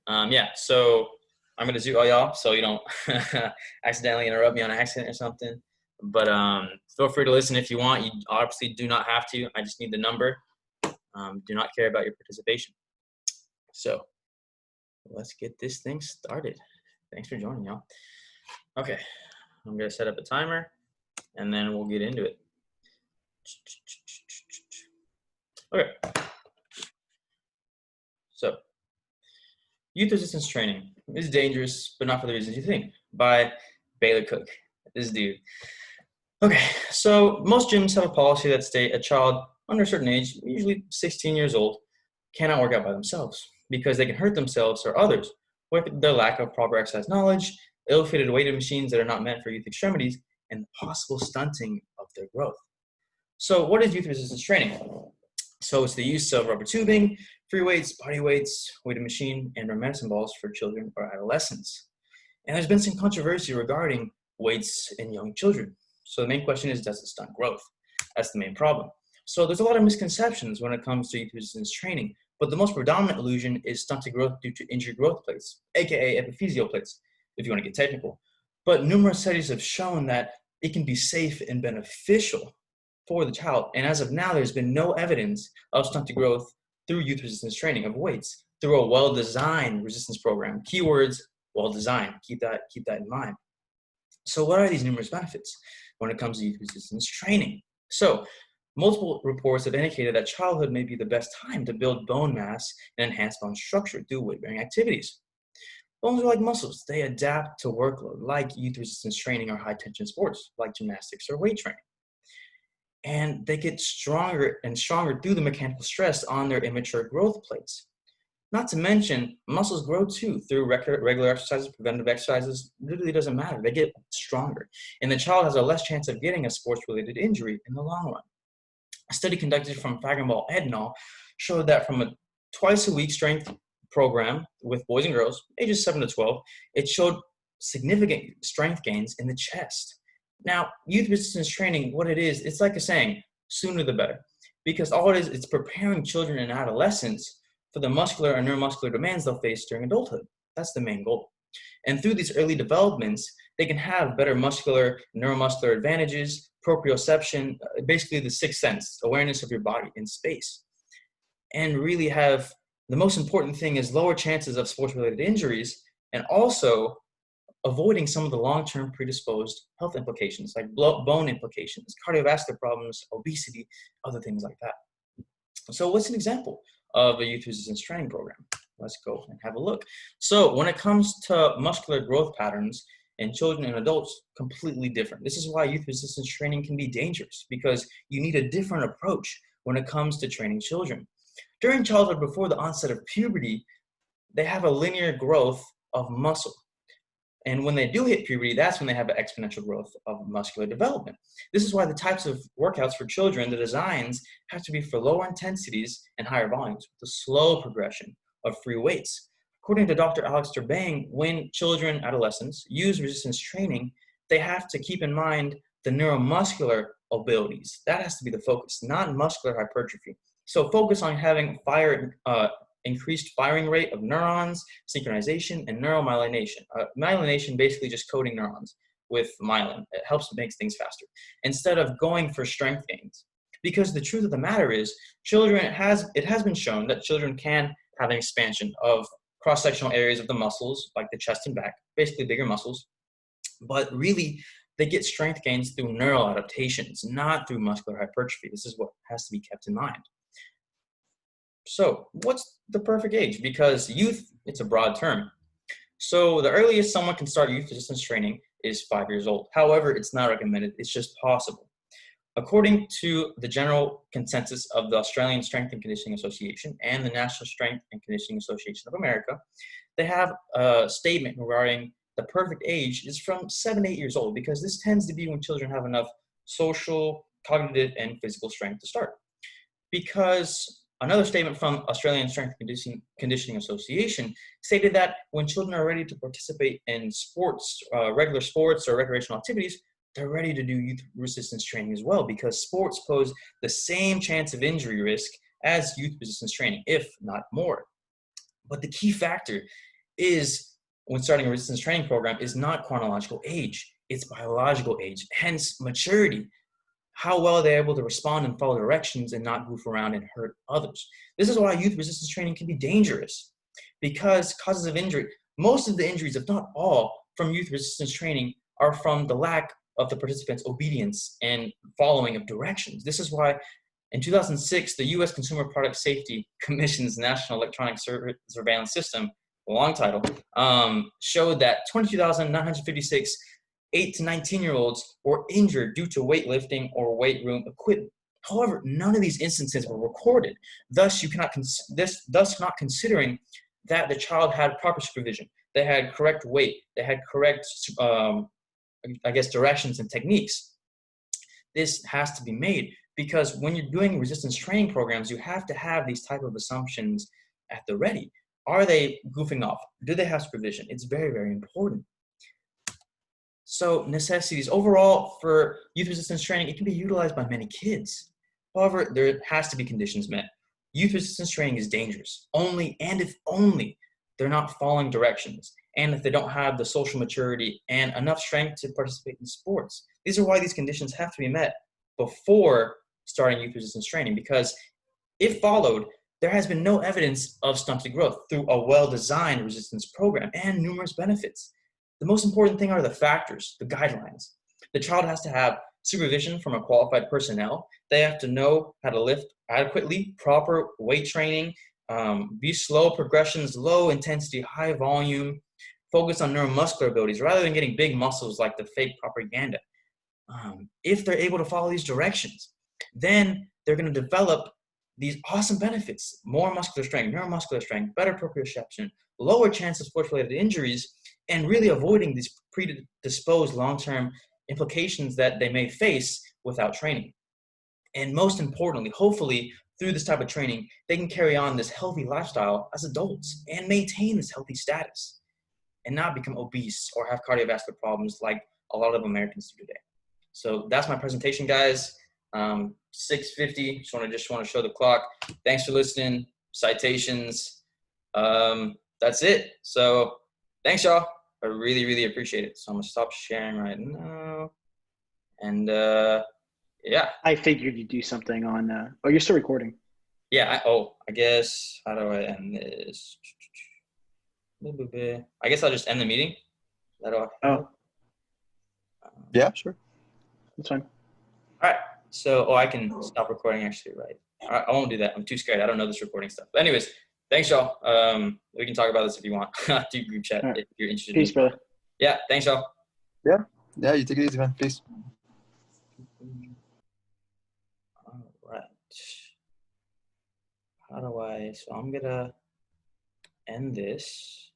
Yeah, so I'm gonna zoom all y'all so you don't accidentally interrupt me on accident or something. But feel free to listen if you want. You obviously do not have to. I just need the number. Do not care about your participation. So let's get this thing started. Thanks for joining, y'all. Okay, I'm gonna set up a timer and then we'll get into it. Okay. So, youth resistance training is dangerous, but not for the reasons you think, by Baylor Cook, this dude. Okay, so most gyms have a policy that state a child under a certain age, usually 16 years old, cannot work out by themselves because they can hurt themselves or others with their lack of proper exercise knowledge, ill-fitted weighted machines that are not meant for youth extremities, and possible stunting of their growth. So what is youth resistance training? So it's the use of rubber tubing, free weights, body weights, weighted machine, and or medicine balls for children or adolescents. And there's been some controversy regarding weights in young children. So the main question is, does it stunt growth? That's the main problem. So there's a lot of misconceptions when it comes to youth resistance training, but the most predominant illusion is stunted growth due to injured growth plates, aka epiphyseal plates, if you want to get technical. But numerous studies have shown that it can be safe and beneficial for the child. And as of now, there's been no evidence of stunted growth through youth resistance training of weights, through a well-designed resistance program. Keywords, well-designed. Keep that in mind. So what are these numerous benefits when it comes to youth resistance training? So multiple reports have indicated that childhood may be the best time to build bone mass and enhance bone structure through weight-bearing activities. Bones are like muscles. They adapt to workload, like youth resistance training or high-tension sports, like gymnastics or weight training. And they get stronger and stronger through the mechanical stress on their immature growth plates. Not to mention, muscles grow too through regular exercises, preventive exercises. Literally doesn't matter. They get stronger. And the child has a less chance of getting a sports-related injury in the long run. A study conducted from Fagenbaum et al. Showed that from a twice-a-week strength program with boys and girls, ages 7 to 12, it showed significant strength gains in the chest. Now, youth resistance training, what it is, it's like a saying, sooner the better. Because all it is, it's preparing children and adolescents for the muscular and neuromuscular demands they'll face during adulthood. That's the main goal. And through these early developments, they can have better muscular, neuromuscular advantages, proprioception, basically the sixth sense, awareness of your body in space. And really have, the most important thing is lower chances of sports-related injuries, and also avoiding some of the long-term predisposed health implications, like bone implications, cardiovascular problems, obesity, other things like that. So what's an example of a youth resistance training program? Let's go and have a look. So when it comes to muscular growth patterns in children and adults, completely different. This is why youth resistance training can be dangerous, because you need a different approach when it comes to training children. During childhood, before the onset of puberty, they have a linear growth of muscle. And when they do hit puberty, that's when they have an exponential growth of muscular development. This is why the types of workouts for children, the designs, have to be for lower intensities and higher volumes, with a slow progression of free weights. According to Dr. Alex Turbang, when children, adolescents, use resistance training, they have to keep in mind the neuromuscular abilities. That has to be the focus, not muscular hypertrophy. So focus on having increased firing rate of neurons, synchronization, and neuromyelination. Myelination, basically just coating neurons with myelin. It helps make things faster, instead of going for strength gains. Because the truth of the matter is, children, it has been shown that children can have an expansion of cross-sectional areas of the muscles, like the chest and back, basically bigger muscles. But really, they get strength gains through neural adaptations, not through muscular hypertrophy. This is what has to be kept in mind. So what's the perfect age? Because youth, it's a broad term. So the earliest someone can start youth resistance training is 5 years old. However, it's not recommended. It's just possible. According to the general consensus of the Australian Strength and Conditioning Association and the National Strength and Conditioning Association of America, they have a statement regarding the perfect age is from 7 to 8 years old, because this tends to be when children have enough social, cognitive, and physical strength to start. Because another statement from Australian Strength and Conditioning Association stated that when children are ready to participate in sports, regular sports or recreational activities, they're ready to do youth resistance training as well, because sports pose the same chance of injury risk as youth resistance training, if not more. But the key factor is, when starting a resistance training program, is not chronological age, it's biological age, hence maturity. How well they're able to respond and follow directions and not goof around and hurt others. This is why youth resistance training can be dangerous, because causes of injury, most of the injuries, if not all, from youth resistance training are from the lack of the participants' obedience and following of directions. This is why in 2006, the U.S. Consumer Product Safety Commission's National Electronic Surveillance System, a long title, showed that 22,956 8 to 19-year-olds were injured due to weightlifting or weight room equipment. However, none of these instances were recorded. Thus, thus not considering that the child had proper supervision, they had correct weight, they had correct, directions and techniques. This has to be made, because when you're doing resistance training programs, you have to have these type of assumptions at the ready. Are they goofing off? Do they have supervision? It's very, very important. So necessities overall for youth resistance training, it can be utilized by many kids. However, there has to be conditions met. Youth resistance training is dangerous only, and if only, they're not following directions, and if they don't have the social maturity and enough strength to participate in sports. These are why these conditions have to be met before starting youth resistance training, because if followed, there has been no evidence of stunted growth through a well-designed resistance program and numerous benefits. The most important thing are the factors, the guidelines. The child has to have supervision from a qualified personnel. They have to know how to lift adequately, proper weight training, be slow progressions, low intensity, high volume, focus on neuromuscular abilities rather than getting big muscles like the fake propaganda. If they're able to follow these directions, then they're going to develop these awesome benefits: more muscular strength, neuromuscular strength, better proprioception, lower chance of sports-related injuries, and really avoiding these predisposed long-term implications that they may face without training. And most importantly, hopefully, through this type of training, they can carry on this healthy lifestyle as adults and maintain this healthy status and not become obese or have cardiovascular problems like a lot of Americans do today. So that's my presentation, guys. 6:50. Just want to show the clock. Thanks for listening. Citations. That's it. So thanks, y'all. I really, really appreciate it. So I'm gonna stop sharing right now. And yeah. I figured you'd do something on. Oh, you're still recording. Yeah. I guess, how do I end this? I guess I'll just end the meeting. Oh, yeah, sure. that's fine. All right. So, I can stop recording actually, right? All right, I won't do that. I'm too scared. I don't know this recording stuff. But anyways, thanks, y'all. We can talk about this if you want. Do group chat if you're interested. Peace, brother. Yeah. Thanks, y'all. Yeah, you take it easy, man. Peace. All right. How do I? So I'm gonna end this.